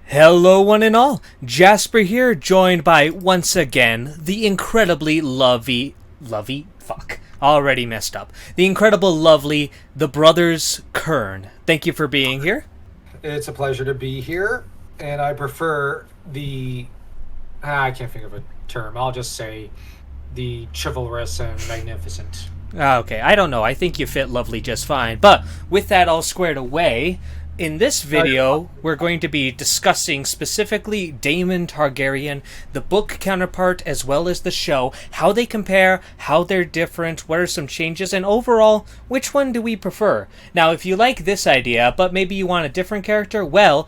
Hello, one and all. Jasper here, joined by, once again, the incredibly fuck. Already messed up. The incredible lovely, the brothers Kern. Thank you for being here. It's a pleasure to be here, and I prefer the. I can't think of a term. I'll just say the chivalrous and magnificent. Okay, I don't know. I think you fit lovely just fine. But with that all squared away, in this video, we're going to be discussing specifically Daemon Targaryen, the book counterpart, as well as the show, how they compare, how they're different, what are some changes, and overall, which one do we prefer? Now, if you like this idea, but maybe you want a different character, well,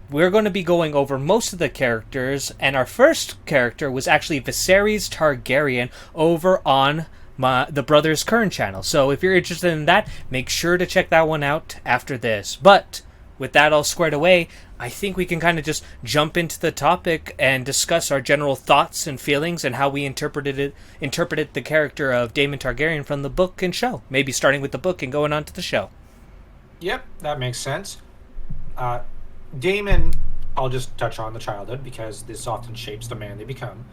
we're going to be going over most of the characters, and our first character was actually Viserys Targaryen over on the Brothers Kern channel. So if you're interested in that, make sure to check that one out after this. But with that all squared away, I think we can kind of just jump into the topic and discuss our general thoughts and feelings and how we interpreted the character of Daemon Targaryen from the book and show. Maybe starting with the book and going on to the show. Yep, that makes sense. Daemon, I'll just touch on the childhood because this often shapes the man they become.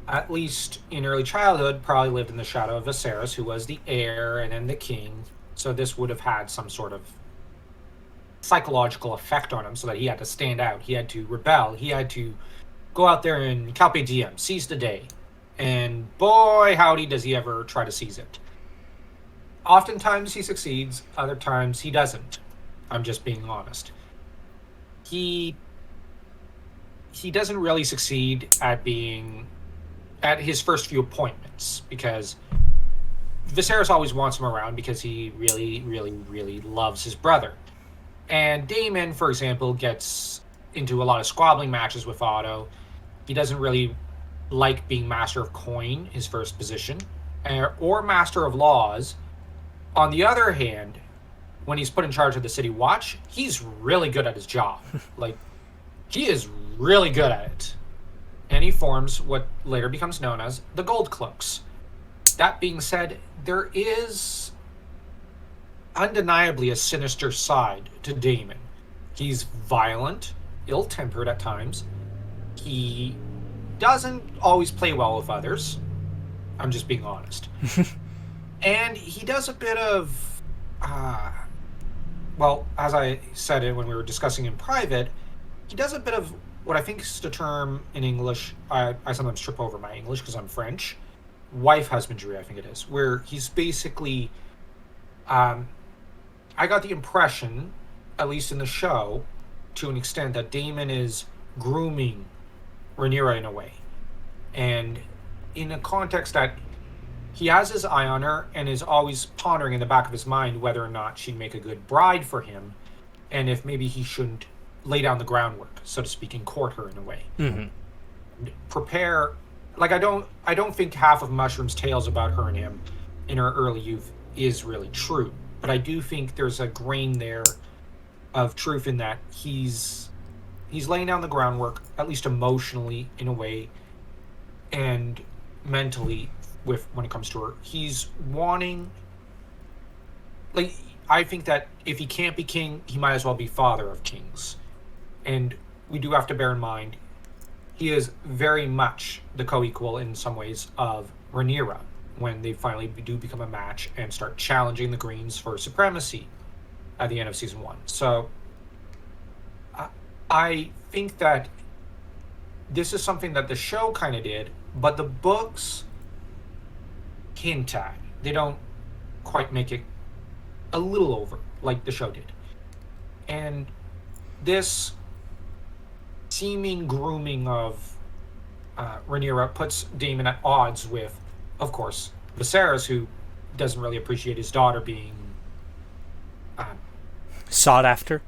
At least in early childhood, probably lived in the shadow of Viserys, who was the heir and then the king. So this would have had some sort of psychological effect on him so that he had to stand out. He had to rebel. He had to go out there and carpe diem, seize the day. And boy, howdy, does he ever try to seize it. Oftentimes he succeeds, other times he doesn't. I'm just being honest. He doesn't really succeed at his first few appointments because Viserys always wants him around because he really, really, really loves his brother. And Daemon, for example, gets into a lot of squabbling matches with Otto. He doesn't really like being Master of Coin, his first position, or Master of Laws. On the other hand, when he's put in charge of the City Watch, he's really good at his job. He is really good at it. And he forms what later becomes known as the Gold Cloaks. That being said, there is undeniably a sinister side to Daemon. He's violent, ill-tempered at times. He doesn't always play well with others. I'm just being honest. And he does a bit of, as I said it when we were discussing in private, he does a bit of what I think is the term in English. I sometimes trip over my English because I'm French. Wife husbandry, I think it is, where he's basically, I got the impression, at least in the show, to an extent, that Daemon is grooming Rhaenyra in a way. And in a context that he has his eye on her and is always pondering in the back of his mind whether or not she'd make a good bride for him, and if maybe he shouldn't lay down the groundwork, so to speak, and court her in a way. Mm-hmm. Prepare. I don't think half of Mushroom's tales about her and him in her early youth is really true. But I do think there's a grain there of truth in that he's laying down the groundwork, at least emotionally in a way, and mentally when it comes to her. He's wanting, I think that if he can't be king, he might as well be father of kings. And we do have to bear in mind, he is very much the co-equal in some ways of Rhaenyra when they finally do become a match and start challenging the Greens for supremacy at the end of season 1. So I think that this is something that the show kind of did, but the books hint at. They don't quite make it a little over like the show did. And this seeming grooming of Rhaenyra puts Daemon at odds with, of course, Viserys, who doesn't really appreciate his daughter being sought after.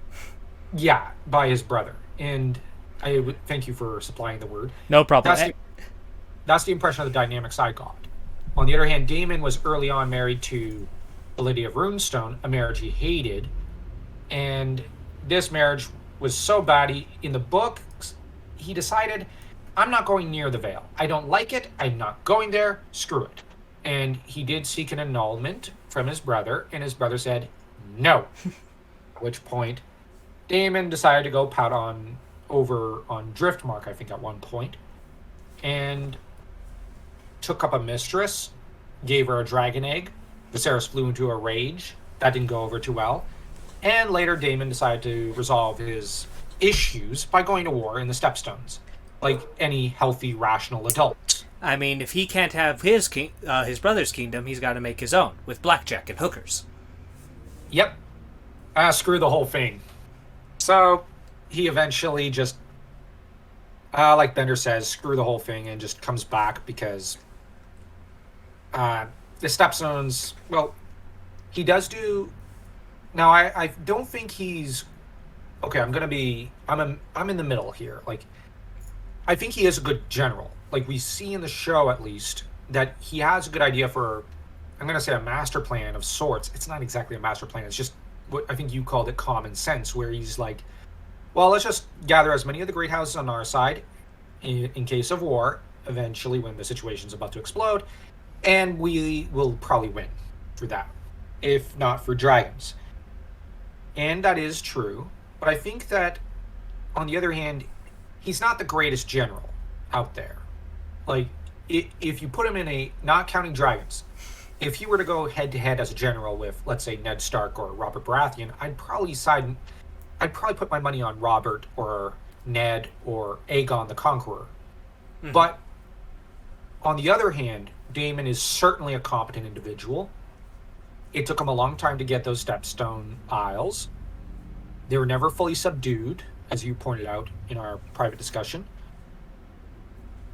Yeah, by his brother. And I would thank you for supplying the word. No problem. That's the impression of the dynamics I got. On the other hand, Daemon was early on married to Lydia of Runestone, a marriage he hated, and this marriage was so bad, in the book, he decided, I'm not going near the Vale. I don't like it. I'm not going there. Screw it. And he did seek an annulment from his brother, and his brother said, no. At which point, Daemon decided to go pout on over on Driftmark, I think, at one point, and took up a mistress, gave her a dragon egg. Viserys flew into a rage. That didn't go over too well. And later, Daemon decided to resolve his issues by going to war in the Stepstones, like any healthy, rational adult. I mean, if he can't have his brother's kingdom, he's got to make his own with blackjack and hookers. Yep. Screw the whole thing. So he eventually just, like Bender says, screw the whole thing and just comes back because the Stepstones, well, he does do... Now, I don't think he's... Okay, I'm in the middle here. Like, I think he is a good general. Like, we see in the show, at least, that he has a good idea for, I'm going to say, a master plan of sorts. It's not exactly a master plan. It's just what I think you called it common sense, where he's like, well, let's just gather as many of the great houses on our side in case of war, eventually when the situation's about to explode, and we will probably win for that, if not for dragons. And that is true, but I think that, on the other hand, he's not the greatest general out there. Like, if you put him in a, not counting dragons, if he were to go head-to-head as a general with, let's say, Ned Stark or Robert Baratheon, I'd probably put my money on Robert or Ned or Aegon the Conqueror. Mm-hmm. But, on the other hand, Daemon is certainly a competent individual. It took him a long time to get those Stepstone Isles. They were never fully subdued, as you pointed out in our private discussion.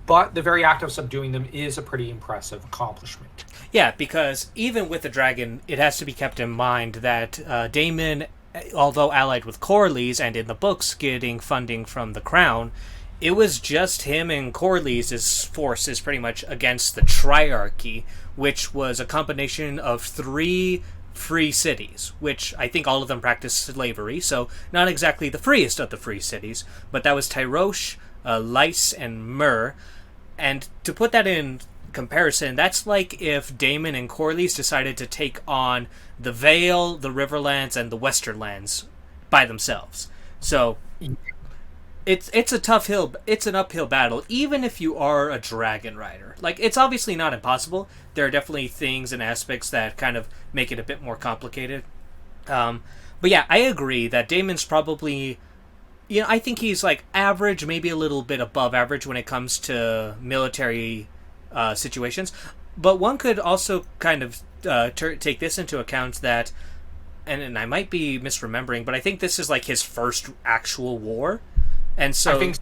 But the very act of subduing them is a pretty impressive accomplishment. Yeah, because even with the dragon, it has to be kept in mind that Daemon, although allied with Corlys and in the books getting funding from the crown, it was just him and Corlys' forces pretty much against the Triarchy, which was a combination of 3 free cities, which I think all of them practiced slavery, so not exactly the freest of the free cities, but that was Tyrosh, Lys, and Myr. And to put that in comparison, that's like if Daemon and Corlys decided to take on the Vale, the Riverlands, and the Westerlands by themselves. So it's a tough hill. It's an uphill battle, even if you are a dragon rider. Like, it's obviously not impossible. There are definitely things and aspects that kind of make it a bit more complicated. But yeah, I agree that Daemon's probably... I think he's like average, maybe a little bit above average when it comes to military situations. But one could also kind of take this into account that, and I might be misremembering, but I think this is like his first actual war. And so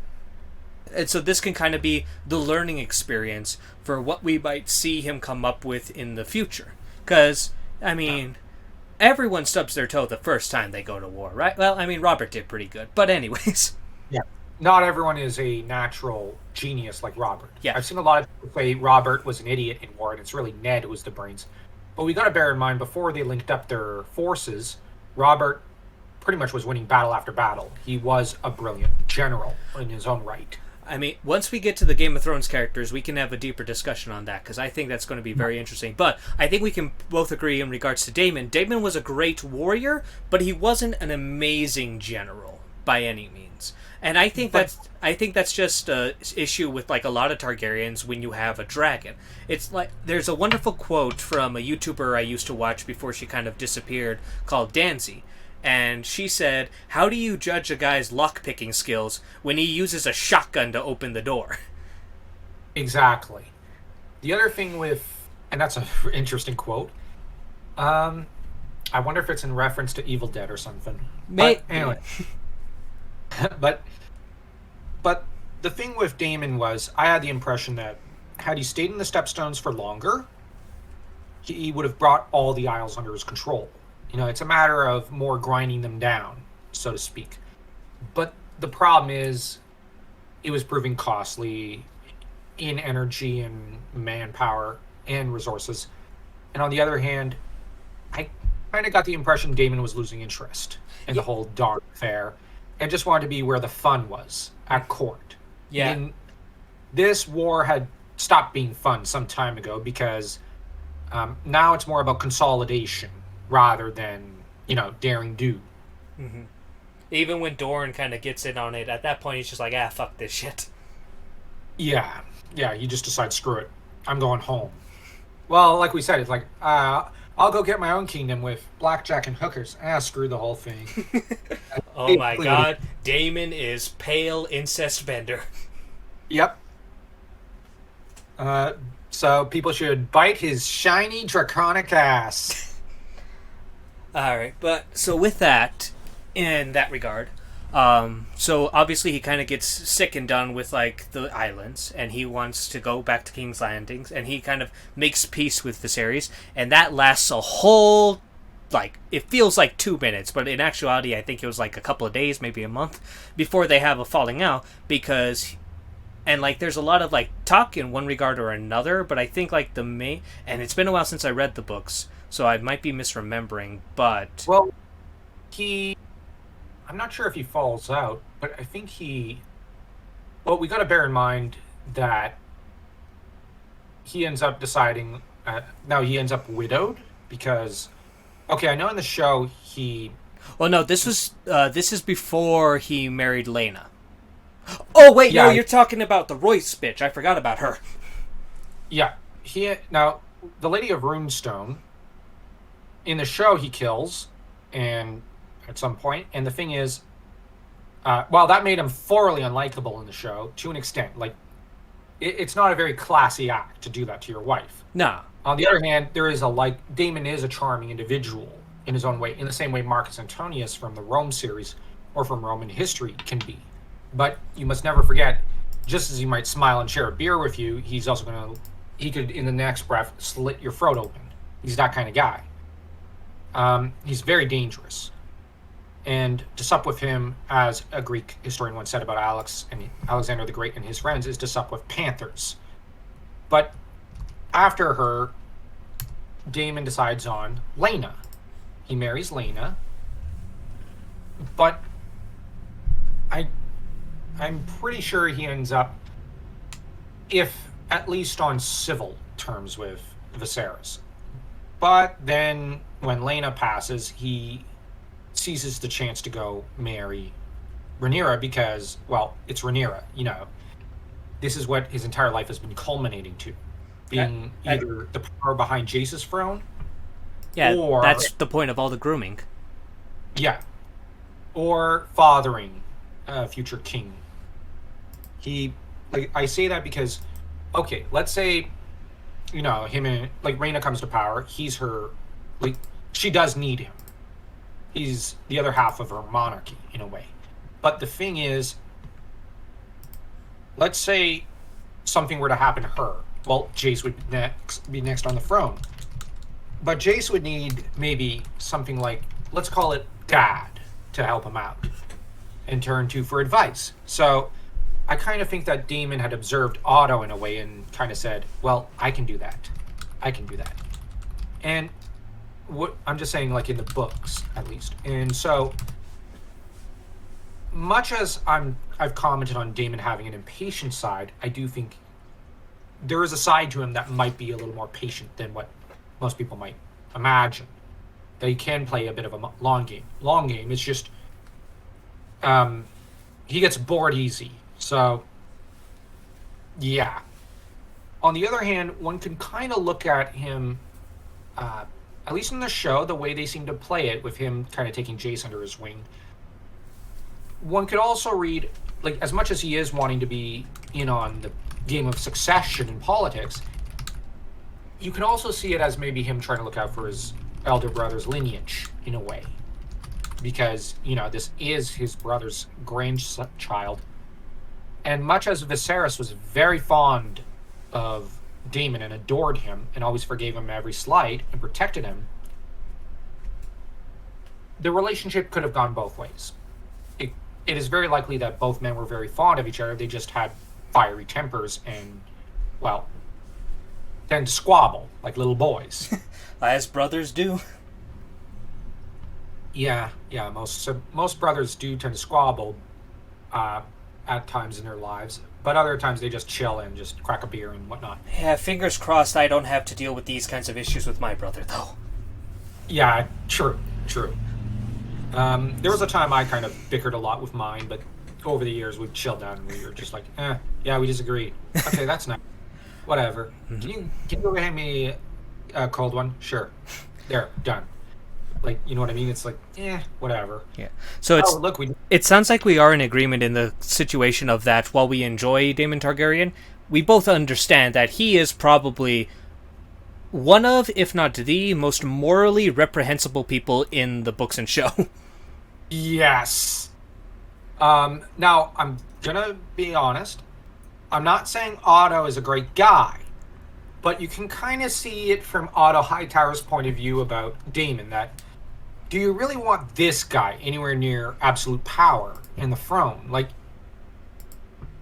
this can kind of be the learning experience for what we might see him come up with in the future. Because, I mean... everyone stubs their toe the first time they go to war, right? Well, I mean, Robert did pretty good. But anyways. Yeah. Not everyone is a natural genius like Robert. Yeah. I've seen a lot of people say Robert was an idiot in war, and it's really Ned who was the brains. But we got to bear in mind, before they linked up their forces, Robert pretty much was winning battle after battle. He was a brilliant general in his own right. I mean, once we get to the Game of Thrones characters, we can have a deeper discussion on that, because I think that's going to be very interesting. But I think we can both agree in regards to Daemon. Daemon was a great warrior, but he wasn't an amazing general by any means. And I think that's just an issue with like a lot of Targaryens when you have a dragon. It's like, there's a wonderful quote from a YouTuber I used to watch before she kind of disappeared called Danzy. And she said, how do you judge a guy's lock-picking skills when he uses a shotgun to open the door? Exactly. The other thing with... and that's an interesting quote. I wonder if it's in reference to Evil Dead or something. But anyway. But the thing with Daemon was, I had the impression that had he stayed in the Stepstones for longer, he would have brought all the Isles under his control. It's a matter of more grinding them down, so to speak. But the problem is, it was proving costly in energy and manpower and resources. And on the other hand, I kind of got the impression Daemon was losing interest in the whole dark affair and just wanted to be where the fun was, at court. Yeah. And this war had stopped being fun some time ago because now it's more about consolidation rather than, daring do. Mm-hmm. Even when Dorne kind of gets in on it, at that point he's just like, fuck this shit. Yeah, yeah. He just decides, screw it, I'm going home. Well, like we said, it's like, I'll go get my own kingdom with blackjack and hookers. Screw the whole thing. Oh my god, Daemon is pale incest bender. Yep. So people should bite his shiny draconic ass. Alright, but so with that, in that regard, so obviously he kind of gets sick and done with like the islands, and he wants to go back to King's Landings, and he kind of makes peace with Viserys, and that lasts a whole, like, it feels like 2 minutes, but in actuality I think it was like a couple of days, maybe a month, before they have a falling out, because, and like there's a lot of like talk in one regard or another, but I think like the main, and it's been a while since I read the books, so I might be misremembering, but Well, I'm not sure if he falls out, but I think well, we got to bear in mind that he ends up deciding, now he ends up widowed because, okay, I know in the show well, no, this is before he married Lena. Oh wait, Yeah. no, you're talking about the Royce bitch. I forgot about her. yeah, now, the Lady of Runestone, in the show he kills, and at some point, and the thing is, well, that made him thoroughly unlikable in the show, to an extent. Like, it's not a very classy act to do that to your wife. Nah. On the other hand, Daemon is a charming individual in his own way, in the same way Marcus Antonius from the Rome series, or from Roman history, can be. But you must never forget, just as he might smile and share a beer with you, he's also he could, in the next breath, slit your throat open. He's that kind of guy. He's very dangerous. And to sup with him, as a Greek historian once said about Alexander the Great and his friends, is to sup with panthers. But after her, Daemon decides on Lena. He marries Lena, but I'm pretty sure he ends up, if at least on civil terms, with Viserys. But then when Lena passes, he seizes the chance to go marry Rhaenyra because, well, it's Rhaenyra, This is what his entire life has been culminating to. Being either the power behind Jace's throne, or... that's the point of all the grooming. Yeah. Or fathering a future king. I say that because, okay, let's say, him and, Rhaena comes to power, he's her, she does need him. He's the other half of her monarchy, in a way. But the thing is, let's say something were to happen to her. Well, Jace would be next on the throne. But Jace would need maybe something like, let's call it Dad, to help him out and turn to for advice. So I kind of think that Daemon had observed Otto in a way and kind of said, well, I can do that. And what I'm just saying, in the books, at least. And so, much as I've commented on Daemon having an impatient side, I do think there is a side to him that might be a little more patient than what most people might imagine. That he can play a bit of a long game. Long game, it's just, he gets bored easy. So, yeah. On the other hand, one can kind of look at him, at least in the show, the way they seem to play it, with him kind of taking Jace under his wing. One could also read, as much as he is wanting to be in on the game of succession in politics, you can also see it as maybe him trying to look out for his elder brother's lineage, in a way. Because, this is his brother's grandchild. And much as Viserys was very fond of Daemon and adored him and always forgave him every slight and protected him, the relationship could have gone both ways. It is very likely that both men were very fond of each other. They just had fiery tempers and, well, tend to squabble like little boys. As brothers do. Yeah. Most brothers do tend to squabble at times in their lives, but other times they just chill and just crack a beer and whatnot. Yeah, fingers crossed I don't have to deal with these kinds of issues with my brother, though. Yeah, true. There was a time I kind of bickered a lot with mine, but over the years we've chilled down and we were just like, yeah, we disagree. Okay, that's nice. Whatever. Can you go hand me a cold one? Sure. There, done. Like, you know what I mean? It's like, whatever. Yeah. So it's look, it sounds like we are in agreement in the situation of that while we enjoy Daemon Targaryen, we both understand that he is probably one of, if not the most morally reprehensible people in the books and show. Yes. Now, I'm gonna be honest. I'm not saying Otto is a great guy, but you can kind of see it from Otto Hightower's point of view about Daemon, that do you really want this guy anywhere near absolute power in the throne? Like,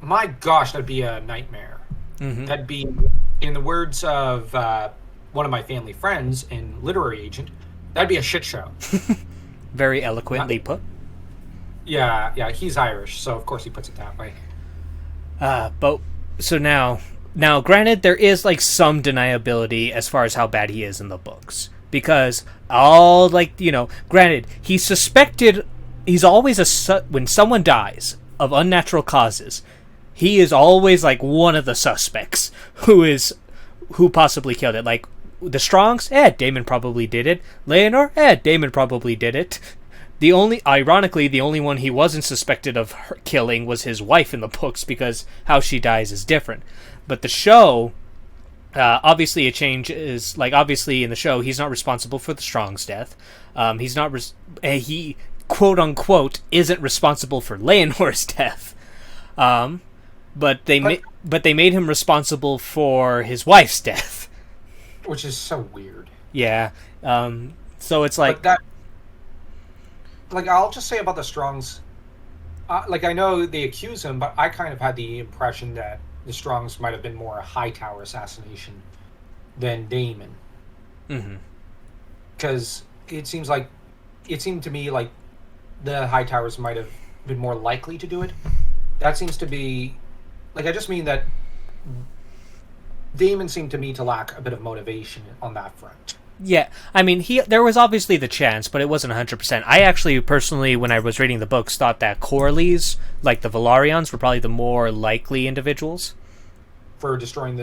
my gosh, that'd be a nightmare. Mm-hmm. That'd be, in the words of one of my family friends and literary agent, that'd be a shit show. Very eloquently put. Yeah, he's Irish, so of course he puts it that way. But so now, granted, there is like some deniability as far as how bad he is in the books, because granted, he's suspected. He's always when someone dies of unnatural causes, he is always like one of the suspects who possibly killed it. Like the Strongs, Daemon probably did it. Leonor, Daemon probably did it. Ironically, the only one he wasn't suspected of killing was his wife in the books, because how she dies is different. But the show, obviously a change is, like, obviously in the show, he's not responsible for the Strong's death. He's not, he, quote unquote, isn't responsible for Leonor's death. But they made him responsible for his wife's death. Which is so weird. Yeah. So it's like... Like, I'll just say about the Strongs, like, I know they accuse him, but I kind of had the impression that the Strongs might have been more a Hightower assassination than Daemon. Mm-hmm. Because it seemed to me like the Hightowers might have been more likely to do it. That seems to be, like, I just mean that Daemon seemed to me to lack a bit of motivation on that front. Yeah, I mean, there was obviously the chance, but it wasn't 100%. I actually, personally, when I was reading the books, thought that Corlys, like the Velaryons, were probably the more likely individuals. For destroying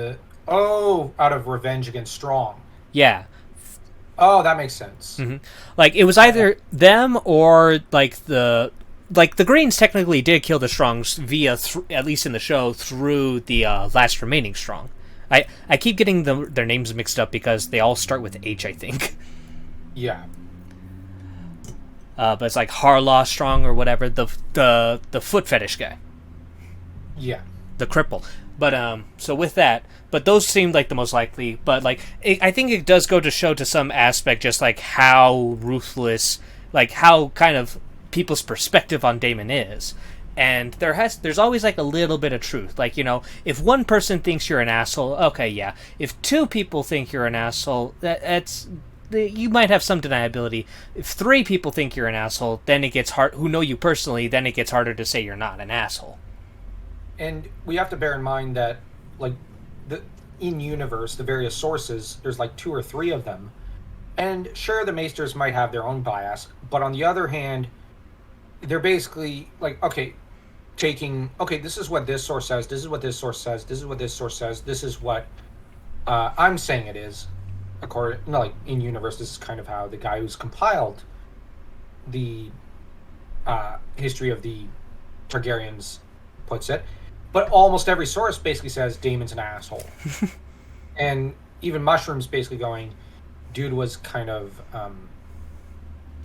out of revenge against Strong. Yeah. Oh, that makes sense. Mm-hmm. Like, it was either them or, like, the Greens technically did kill the Strongs via, at least in the show, through the last remaining Strong. I keep getting their names mixed up because they all start with H, I think. Yeah. But it's like Harlaw Strong or whatever, the foot fetish guy. Yeah. The cripple. But so with that, but those seemed like the most likely. But like, I think it does go to show to some aspect just like how ruthless, like how kind of people's perspective on Daemon is. And there's always like a little bit of truth. Like, if one person thinks you're an asshole, okay, yeah. If two people think you're an asshole, you might have some deniability. If three people think you're an asshole, then it gets hard. Who know you personally, then it gets harder to say you're not an asshole. And we have to bear in mind that, like, in universe, the various sources, there's like 2 or 3 of them, and sure, the Maesters might have their own bias, but on the other hand, they're basically like, this is what this source says, this is what this source says, this is what this source says, this is what I'm saying it is. Like, in universe, this is kind of how the guy who's compiled the history of the Targaryens puts it. But almost every source basically says Daemon's an asshole. And even Mushroom's basically going, dude was kind of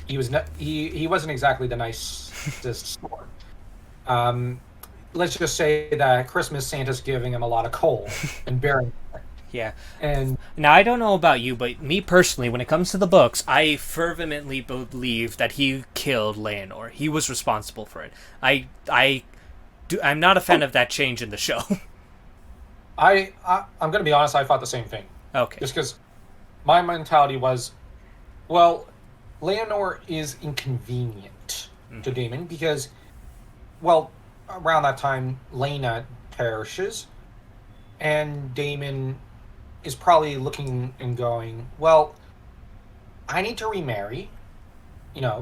he wasn't exactly the nicest sort. Let's just say that Christmas Santa's giving him a lot of coal and bearing. Yeah. And now, I don't know about you, but me personally, when it comes to the books, I fervently believe that he killed Leonor. He was responsible for it. I'm not a fan of that change in the show. I'm going to be honest, I thought the same thing. Okay. Just because my mentality was, well, Leonor is inconvenient to Daemon because, well, around that time, Laena perishes, and Daemon is probably looking and going, well, I need to remarry,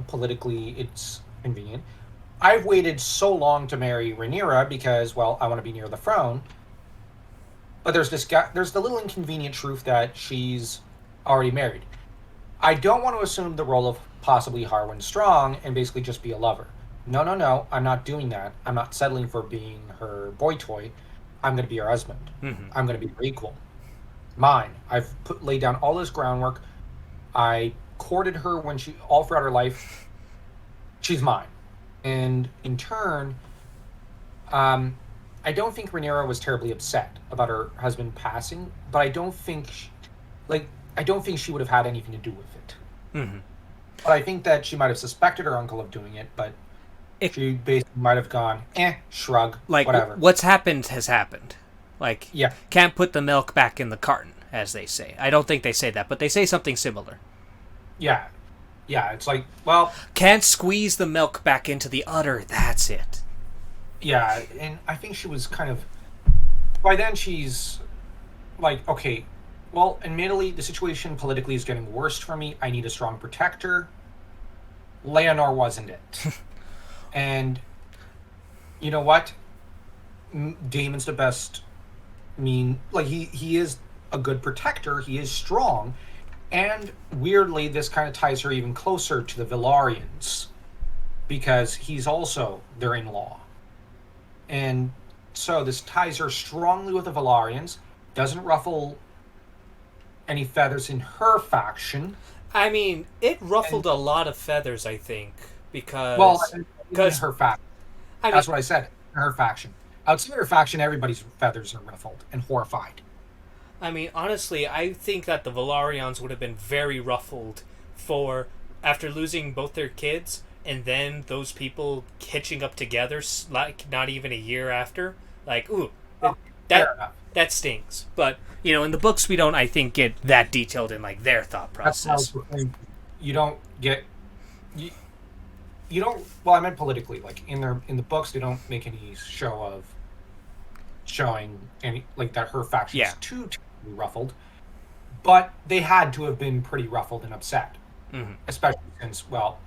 politically it's convenient. I've waited so long to marry Rhaenyra because, well, I want to be near the throne. But there's this guy. There's the little inconvenient truth that she's already married. I don't want to assume the role of possibly Harwin Strong and basically just be a lover. No, no, no. I'm not doing that. I'm not settling for being her boy toy. I'm going to be her husband. Mm-hmm. I'm going to be her equal. Mine. I've laid down all this groundwork. I courted her when she all throughout her life. She's mine, and in turn, I don't think Rhaenyra was terribly upset about her husband passing, but I don't think, I don't think she would have had anything to do with it. Mm-hmm. But I think that she might have suspected her uncle of doing it, but she basically might have gone, shrug, like, whatever. What's happened has happened. Like, yeah, can't put the milk back in the carton, as they say. I don't think they say that, but they say something similar. Yeah, it's like, well, can't squeeze the milk back into the udder. That's it. Yeah, and I think she was kind of... By then, she's like, okay, well, admittedly, the situation politically is getting worse for me. I need a strong protector. Leonor wasn't it. And you know what? Daemon's the best... he is a good protector. He is strong. And weirdly, this kind of ties her even closer to the Velaryons. Because he's also their in-law. And so this ties her strongly with the Velaryons, doesn't ruffle any feathers in her faction. I mean, it ruffled a lot of feathers, I think, because... Well, in her faction. That's what I said, in her faction. Outside her faction, everybody's feathers are ruffled and horrified. I mean, honestly, I think that the Velaryons would have been very ruffled after losing both their kids... And then those people hitching up together, like, not even a year after. Like, ooh, that stings. But, in the books, we don't, I think, get that detailed in, like, their thought process. You don't get... You don't... Well, I meant politically. Like, in the books, they don't make any show of showing any... Like, that her faction's too ruffled. But they had to have been pretty ruffled and upset. Mm-hmm. Especially since, well...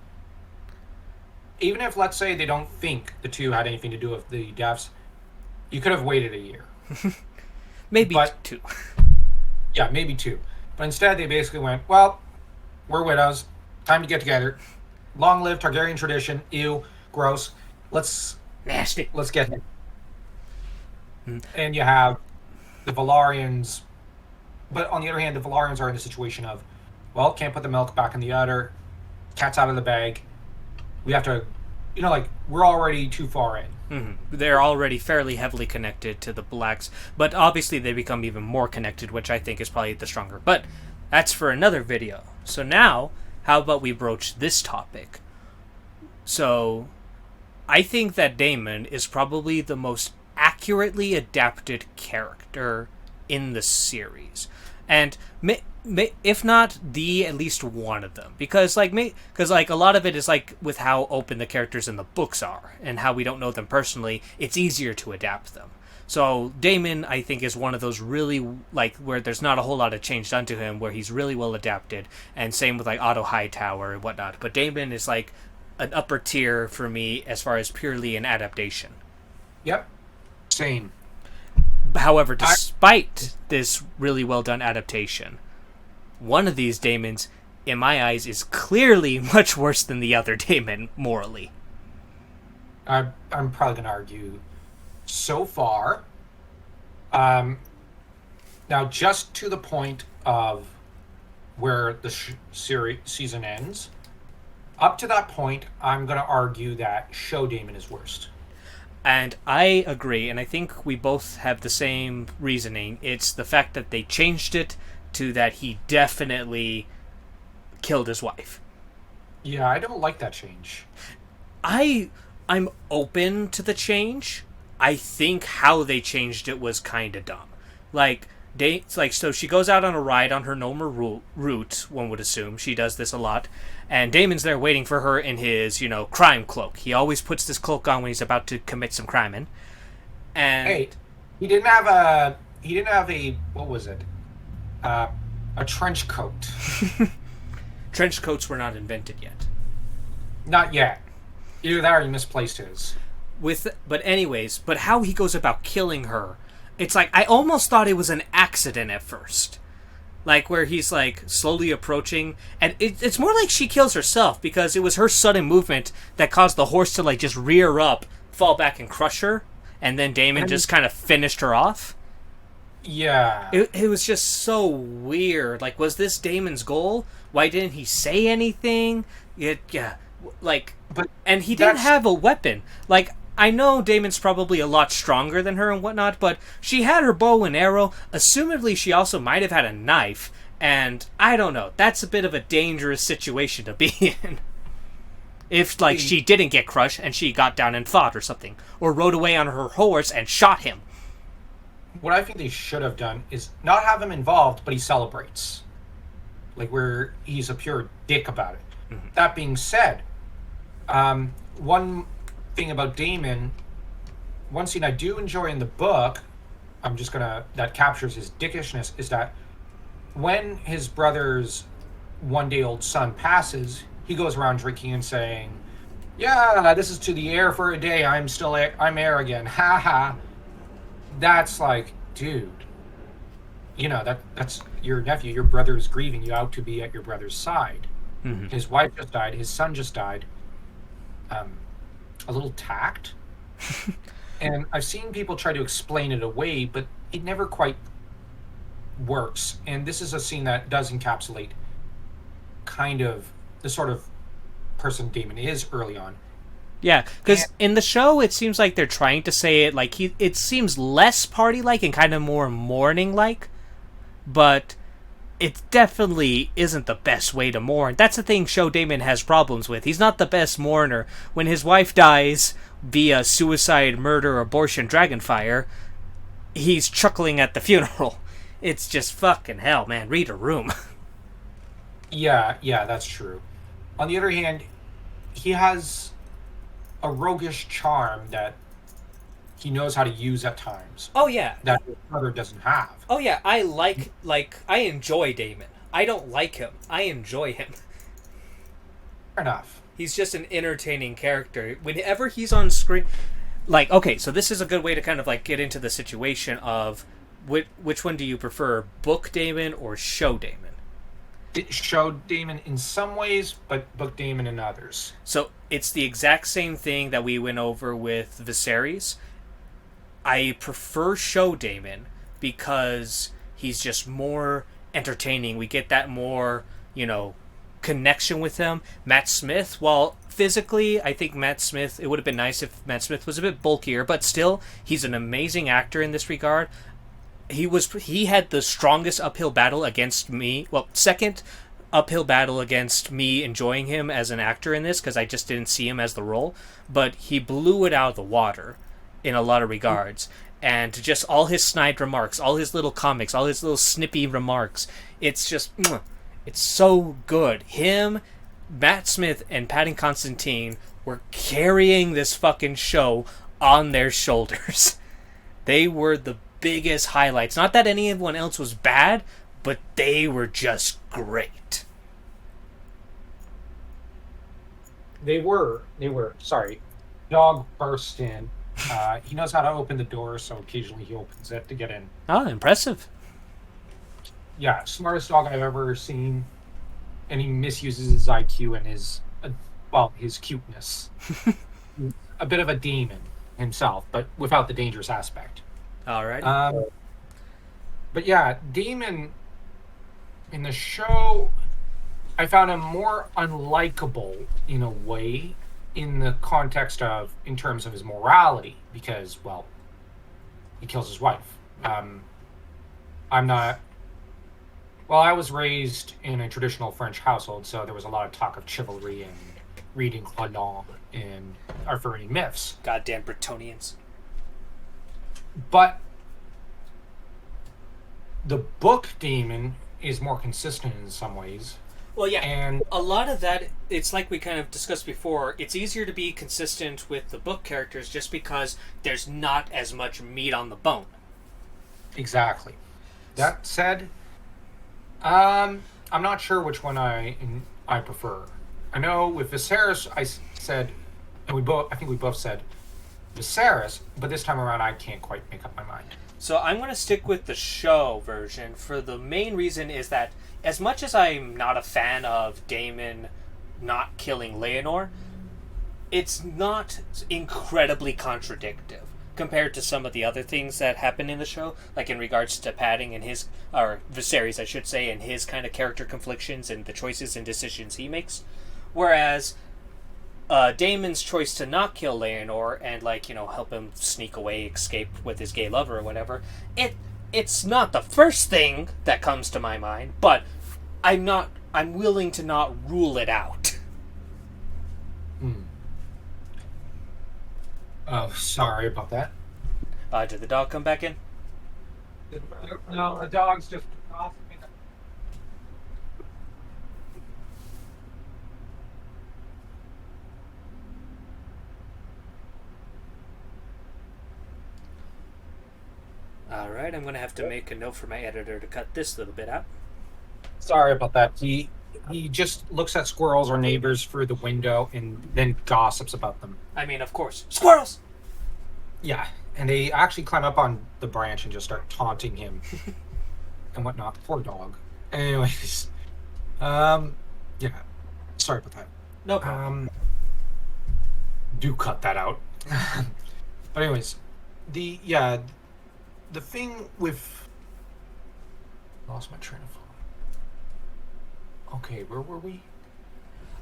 Even if, let's say, they don't think the two had anything to do with the deaths, you could have waited a year. Maybe 2. Yeah, maybe 2. But instead, they basically went, well, we're widows. Time to get together. Long live Targaryen tradition. Ew. Gross. Nasty. Let's get him. And you have the Velaryons. But on the other hand, the Velaryons are in the situation of, well, can't put the milk back in the udder. Cat's out of the bag. We have to, we're already too far in. Mm-hmm. They're already fairly heavily connected to the Blacks, but obviously they become even more connected, which I think is probably the stronger. But that's for another video. So now, how about we broach this topic? So, I think that Daemon is probably the most accurately adapted character in the series. And if not at least one of them, because a lot of it is like with how open the characters in the books are and how we don't know them personally, it's easier to adapt them. So Daemon, I think, is one of those really, where there's not a whole lot of change done to him, where he's really well adapted, and same with Otto Hightower and whatnot. But Daemon is an upper tier for me as far as purely an adaptation. Yep. Same. However, despite this really well done adaptation, one of these Daemons, in my eyes, is clearly much worse than the other Daemon, morally. I'm probably going to argue so far. Now, just to the point of where the season ends, up to that point, I'm going to argue that Show Daemon is worst. And I agree, and I think we both have the same reasoning. It's the fact that they changed it to that he definitely killed his wife. Yeah, I don't like that change. I'm open to the change. I think how they changed it was kind of dumb. So she goes out on a ride on her normal route, one would assume. She does this a lot. And Daemon's there waiting for her in his, crime cloak. He always puts this cloak on when he's about to commit some crime in. And hey, he didn't have a what was it? A trench coat. Trench coats were not invented yet. Not yet. Either that or he misplaced his. But anyways, but how he goes about killing her, it's like I almost thought it was an accident at first. Like where he's like slowly approaching, and it's more like she kills herself because it was her sudden movement that caused the horse to like just rear up, fall back, and crush her, and then Daemon just kind of finished her off. Yeah. It was just so weird. Like, was this Daemon's goal? Why didn't he say anything? And he didn't have a weapon. Like, I know Daemon's probably a lot stronger than her and whatnot, but she had her bow and arrow. Assumedly, she also might have had a knife. And, I don't know. That's a bit of a dangerous situation to be in. If, like, she didn't get crushed and she got down and fought or something. Or rode away on her horse and shot him. What I think they should have done is not have him involved, but he celebrates. Like, where he's a pure dick about it. Mm-hmm. That being said, one thing about Daemon, one scene I do enjoy in the book, that captures his dickishness, is that when his brother's one-day-old son passes, he goes around drinking and saying, "Yeah, this is to the heir for a day. I'm heir again. Ha ha." That's like, dude, that's your nephew. Your brother is grieving. You out to be at your brother's side. Mm-hmm. His wife just died. His son just died. A little tact. And I've seen people try to explain it away, but it never quite works. And this is a scene that does encapsulate kind of the sort of person Daemon is early on. Yeah, because in the show, it seems like they're trying to say it like it seems less party-like and kind of more mourning-like, but it definitely isn't the best way to mourn. That's the thing Daemon has problems with. He's not the best mourner. When his wife dies via suicide, murder, abortion, dragonfire, he's chuckling at the funeral. It's just fucking hell, man. Read a room. Yeah, that's true. On the other hand, he has a roguish charm that he knows how to use at times. Oh yeah, that his brother doesn't have. Oh yeah, I I enjoy Daemon. I don't like him. I enjoy him. Fair enough. He's just an entertaining character. Whenever he's on screen, like, okay, so this is a good way to kind of like get into the situation of which one do you prefer, book Daemon or show Daemon? It showed Daemon in some ways, but book Daemon in others. So it's the exact same thing that we went over with Viserys. I prefer show Daemon because he's just more entertaining. We get that more, connection with him. Matt Smith, while physically, I think it would have been nice if Matt Smith was a bit bulkier, but still, he's an amazing actor in this regard. He had the strongest uphill battle against me. Well, second uphill battle against me enjoying him as an actor in this because I just didn't see him as the role. But he blew it out of the water in a lot of regards. And just all his snide remarks, all his little comics, all his little snippy remarks. It's just, it's so good. Him, Matt Smith, and Patton Constantine were carrying this fucking show on their shoulders. They were the biggest highlights. Not that anyone else was bad, but they were just great. They were. Sorry. Dog burst in. He knows how to open the door, so occasionally he opens it to get in. Oh, impressive. Yeah, smartest dog I've ever seen. And he misuses his IQ and his cuteness. A bit of a demon himself, but without the dangerous aspect. Alright. But yeah, Daemon in the show, I found him more unlikable in a way, in the context of, in terms of his morality, because, well, he kills his wife. I was raised in a traditional French household, so there was a lot of talk of chivalry and reading Roland and Arthurian myths. Goddamn Bretonians. But the book Daemon is more consistent in some ways. Well, yeah, and a lot of that, it's like we kind of discussed before, it's easier to be consistent with the book characters just because there's not as much meat on the bone. Exactly. That said, I'm not sure which one I prefer. I know with Viserys, said, and I think we both said Viserys, but this time around, I can't quite make up my mind. So I'm going to stick with the show version for the main reason is that as much as I'm not a fan of Daemon not killing Leonor, it's not incredibly contradictive compared to some of the other things that happen in the show, like in regards to Padding and his, or Viserys, I should say, and his kind of character conflictions and the choices and decisions he makes. Whereas Daemon's choice to not kill Leonor and, like, you know, help him sneak away, escape with his gay lover or whatever, it's not the first thing that comes to my mind, but I'm willing to not rule it out. Oh, sorry about that. Did the dog come back in? No, the dog's just off me. Alright, I'm going to have to make a note for my editor to cut this little bit out. Sorry about that. He just looks at squirrels or neighbors through the window and then gossips about them. I mean, of course. Squirrels! Yeah, and they actually climb up on the branch and just start taunting him and whatnot. Poor dog. Anyways, yeah, sorry about that. No problem. Do cut that out. But anyways, the thing with lost my train of thought. Okay, where were we?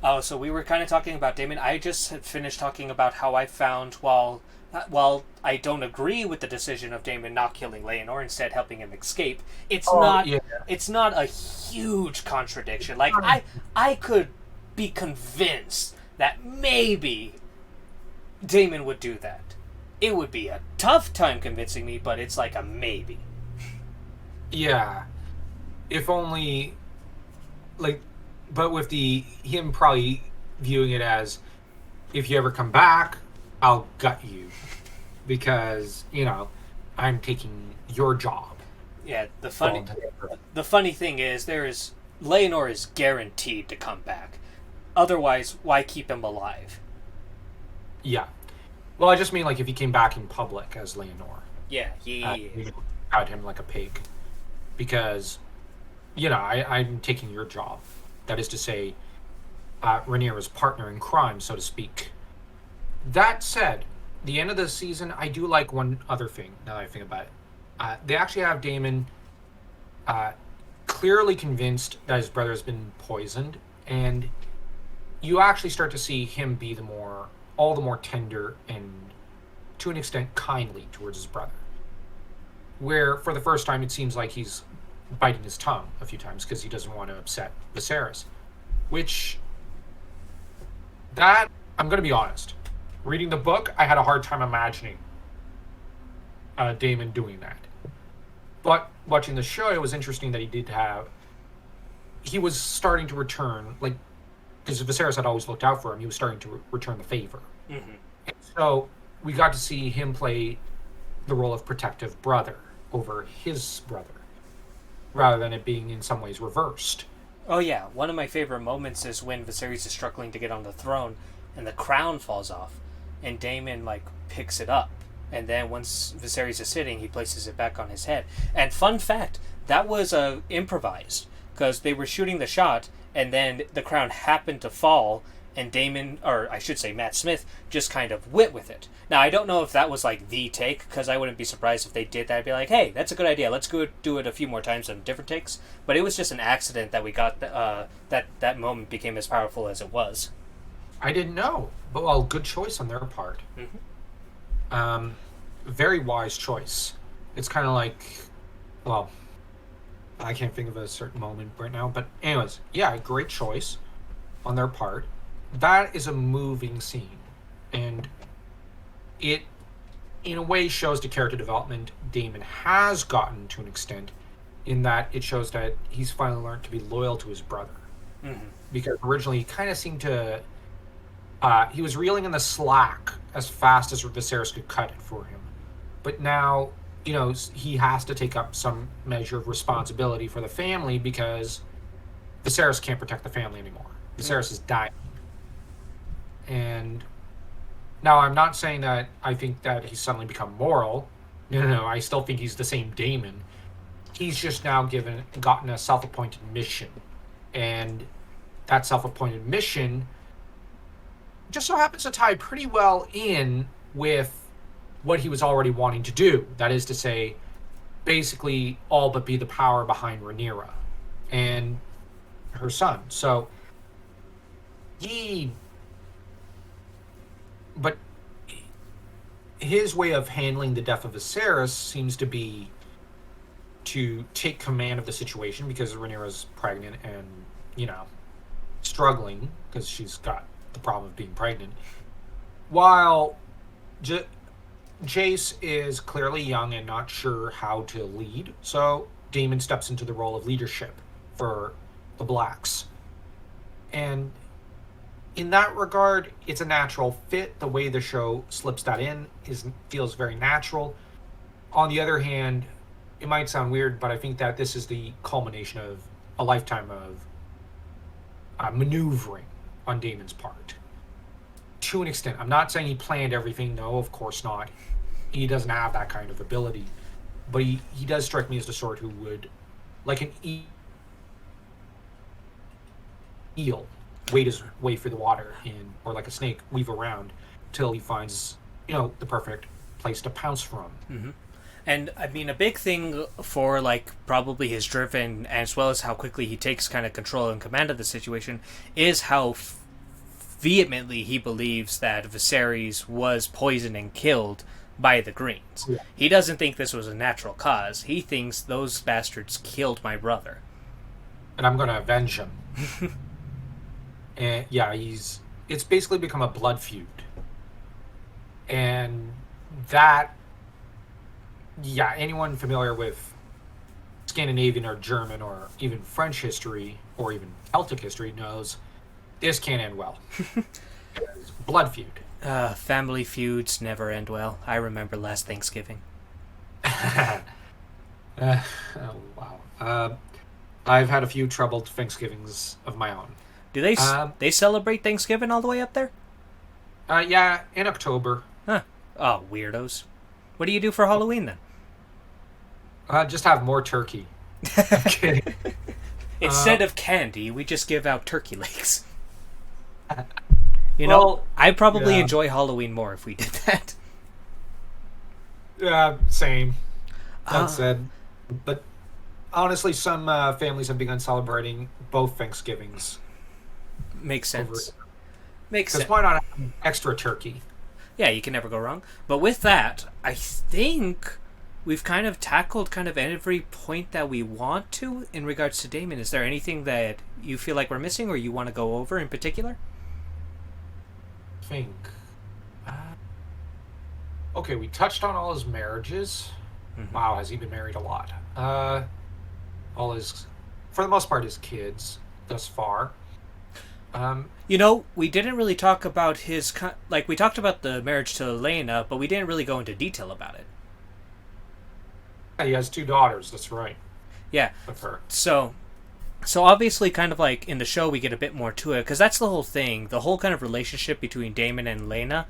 Oh, so we were kind of talking about Daemon. I just had finished talking about how I found while I don't agree with the decision of Daemon not killing Leonor, instead helping him escape, it's not a huge contradiction. Like I could be convinced that maybe Daemon would do that. It would be a tough time convincing me, but it's like a maybe. Yeah. If only, like, but with him probably viewing it as, if you ever come back, I'll gut you. Because, you know, I'm taking your job. Yeah, the funny thing is, Leonor is guaranteed to come back. Otherwise, why keep him alive? Yeah. Well, I just mean, like, if he came back in public as Leonor. Yeah. Cut him like a pig. Because, you know, I'm taking your job. That is to say, Rhaenyra's partner in crime, so to speak. That said, the end of the season, I do like one other thing, now that I think about it. They actually have Daemon clearly convinced that his brother has been poisoned, and you actually start to see him be all the more tender and, to an extent, kindly towards his brother. Where, for the first time, it seems like he's biting his tongue a few times because he doesn't want to upset Viserys. Which, I'm going to be honest. Reading the book, I had a hard time imagining Daemon doing that. But watching the show, it was interesting that he was starting to return, like, because Viserys had always looked out for him, he was starting to return the favor. Mm-hmm. And so we got to see him play the role of protective brother over his brother, rather than it being in some ways reversed. Oh yeah, one of my favorite moments is when Viserys is struggling to get on the throne, and the crown falls off, and Daemon, like, picks it up. And then once Viserys is sitting, he places it back on his head. And fun fact, that was improvised, because they were shooting the shot, and then the crown happened to fall, and Daemon, or I should say Matt Smith, just kind of went with it. Now, I don't know if that was, like, the take, because I wouldn't be surprised if they did that. I'd be like, hey, that's a good idea. Let's go do it a few more times on different takes. But it was just an accident that we got that moment became as powerful as it was. I didn't know. But, well, good choice on their part. Mm-hmm. Very wise choice. It's kind of like, well, I can't think of a certain moment right now. But anyways, yeah, great choice on their part. That is a moving scene. And it, in a way, shows the character development Daemon has gotten to an extent, in that it shows that he's finally learned to be loyal to his brother. Mm-hmm. Because originally he kind of seemed to... he was reeling in the slack as fast as Viserys could cut it for him. But now, you know, he has to take up some measure of responsibility for the family because Viserys can't protect the family anymore. Viserys is dying. And now I'm not saying that I think that he's suddenly become moral. No, no, no. I still think he's the same Daemon. He's just now gotten a self-appointed mission, and that self-appointed mission just so happens to tie pretty well in with what he was already wanting to do. That is to say, basically all but be the power behind Rhaenyra and her son. So he, but his way of handling the death of Viserys seems to be to take command of the situation because Rhaenyra's pregnant and, struggling because she's got the problem of being pregnant. While Jace is clearly young and not sure how to lead, so Daemon steps into the role of leadership for the Blacks. And in that regard, it's a natural fit. The way the show slips that in feels very natural. On the other hand, it might sound weird, but I think that this is the culmination of a lifetime of maneuvering on Daemon's part. To an extent. I'm not saying he planned everything. No, of course not. He doesn't have that kind of ability. But he does strike me as the sort who would, like an eel, wade his way through the water, or like a snake, weave around till he finds, the perfect place to pounce from. Mm-hmm. And I mean, a big thing for probably his driven, as well as how quickly he takes kind of control and command of the situation, is how vehemently he believes that Viserys was poisoned and killed by the Greens. Yeah. He doesn't think this was a natural cause. He thinks those bastards killed my brother. And I'm going to avenge him. And yeah, it's basically become a blood feud. And that, anyone familiar with Scandinavian or German or even French history or even Celtic history knows this can't end well. Blood feud. Family feuds never end well. I remember last Thanksgiving. Oh, wow. I've had a few troubled Thanksgivings of my own. Do they celebrate Thanksgiving all the way up there? Yeah, in October. Huh. Oh, weirdos. What do you do for Halloween then? Just have more turkey. I'm kidding. Instead of candy, we just give out turkey legs. I'd probably enjoy Halloween more if we did that. Yeah, same. That said. But honestly, some families have begun celebrating both Thanksgivings. Makes sense. Makes sense. Because why not have extra turkey? Yeah, you can never go wrong. But with that, I think we've kind of tackled kind of every point that we want to in regards to Daemon. Is there anything that you feel like we're missing or you want to go over in particular? Okay, we touched on all his marriages. Mm-hmm. Wow, has he been married a lot? All his, for the most part, his kids thus far. We didn't really talk about we talked about the marriage to Elena, but we didn't really go into detail about it. Yeah, he has 2 daughters, that's right. Yeah. With her. So obviously, kind of like in the show, we get a bit more to it, because that's the whole thing. The whole kind of relationship between Daemon and Elena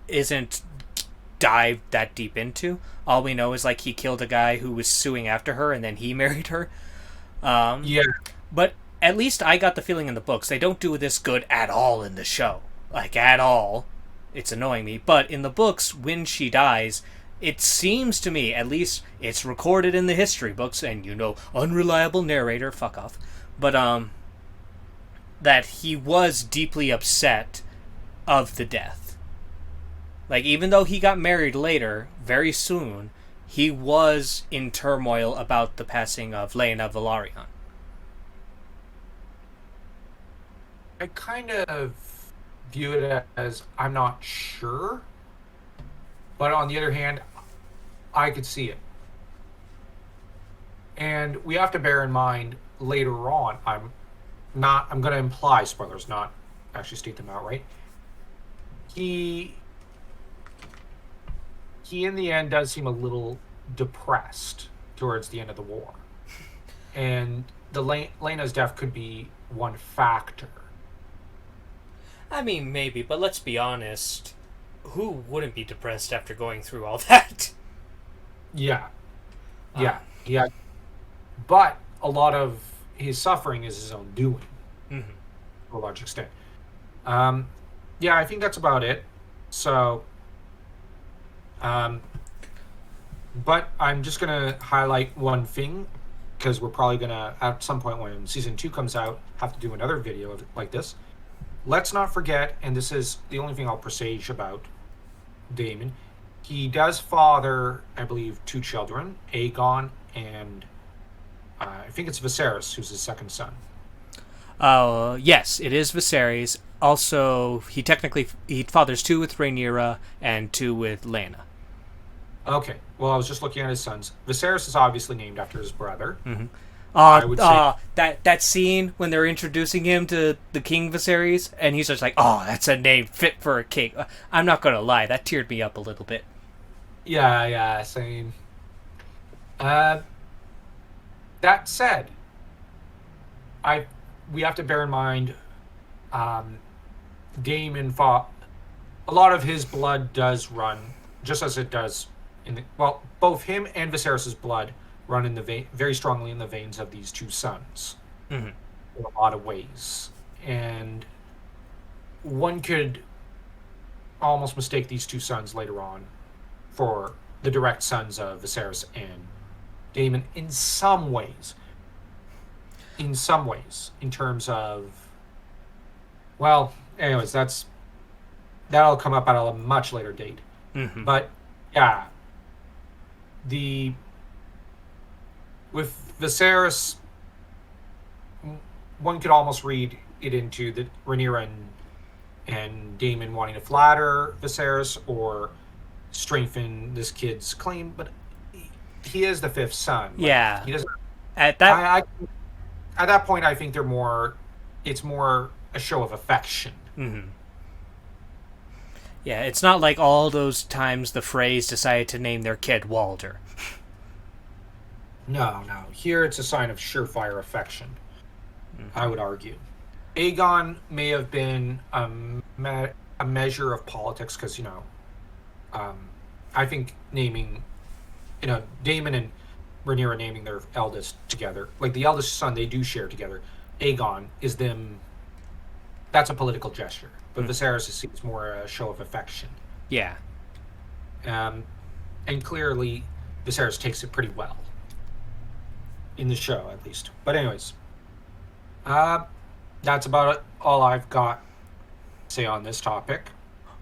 isn't dived that deep into. All we know is he killed a guy who was suing after her, and then he married her. Yeah. But at least I got the feeling in the books they don't do this good at all in the show. At all. It's annoying me. But in the books, when she dies, it seems to me, at least it's recorded in the history books, and unreliable narrator, fuck off, but that he was deeply upset of the death. Even though he got married later, very soon, he was in turmoil about the passing of Laena Velaryon. I kind of view it as I'm not sure, but on the other hand, I could see it. And we have to bear in mind later on, I'm going to imply spoilers, not actually state them outright. He in the end does seem a little depressed towards the end of the war. And Laena's death could be one factor. I mean, maybe, but let's be honest. Who wouldn't be depressed after going through all that? Yeah, yeah, yeah. But a lot of his suffering is his own doing, Mm-hmm. to a large extent. Um, yeah, I think that's about it. So, um, but I'm just gonna highlight one thing because we're probably gonna at some point when season 2 comes out have to do another video of like this. Let's not forget, and this is the only thing I'll presage about Daemon. He does father, I believe, 2 children, Aegon and I think it's Viserys, who's his second son. Yes, it is Viserys. Also, he fathers 2 with Rhaenyra and 2 with Lyanna. Okay, well, I was just looking at his sons. Viserys is obviously named after his brother. Mm-hmm. I would say that scene when they're introducing him to the King Viserys, and he's just like, "Oh, that's a name fit for a king." I'm not gonna lie, that teared me up a little bit. yeah, same. Uh, that said, I we have to bear in mind, um, Daemon fought. A lot of his blood does run, just as it does both him and Viserys's blood run in the very strongly in the veins of these 2 sons Mm-hmm. in a lot of ways, and one could almost mistake these 2 sons later on for the direct sons of Viserys and Daemon in some ways. In some ways, in terms of, well, anyways, that'll come up at a much later date. Mm-hmm. But yeah, the with Viserys, one could almost read it into the Rhaenyra and Daemon wanting to flatter Viserys or strengthen this kid's claim, but he is the 5th son. Yeah. He doesn't. At that. At that point, I think they're more. It's more a show of affection. Mm-hmm. Yeah, it's not like all those times the Freys decided to name their kid Walder. No. Here it's a sign of surefire affection, I would argue. Aegon may have been a measure of politics because, I think naming, Daemon and Rhaenyra naming their eldest together, like the eldest son they do share together, Aegon is them. That's a political gesture. But Viserys seems more a show of affection. Yeah. And clearly, Viserys takes it pretty well. In the show, at least. But anyways. That's about all I've got to say on this topic.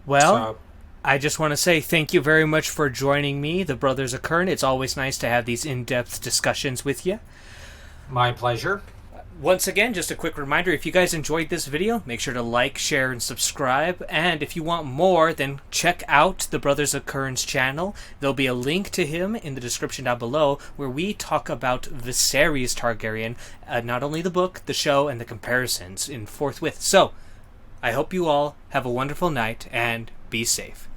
Well, I just want to say thank you very much for joining me, the Brothers O'Kern. It's always nice to have these in-depth discussions with you. My pleasure. Once again, just a quick reminder, if you guys enjoyed this video, make sure to like, share, and subscribe. And if you want more, then check out the Brothers O'Kern's channel. There'll be a link to him in the description down below, where we talk about Viserys Targaryen, not only the book, the show, and the comparisons in forthwith. So, I hope you all have a wonderful night, and be safe.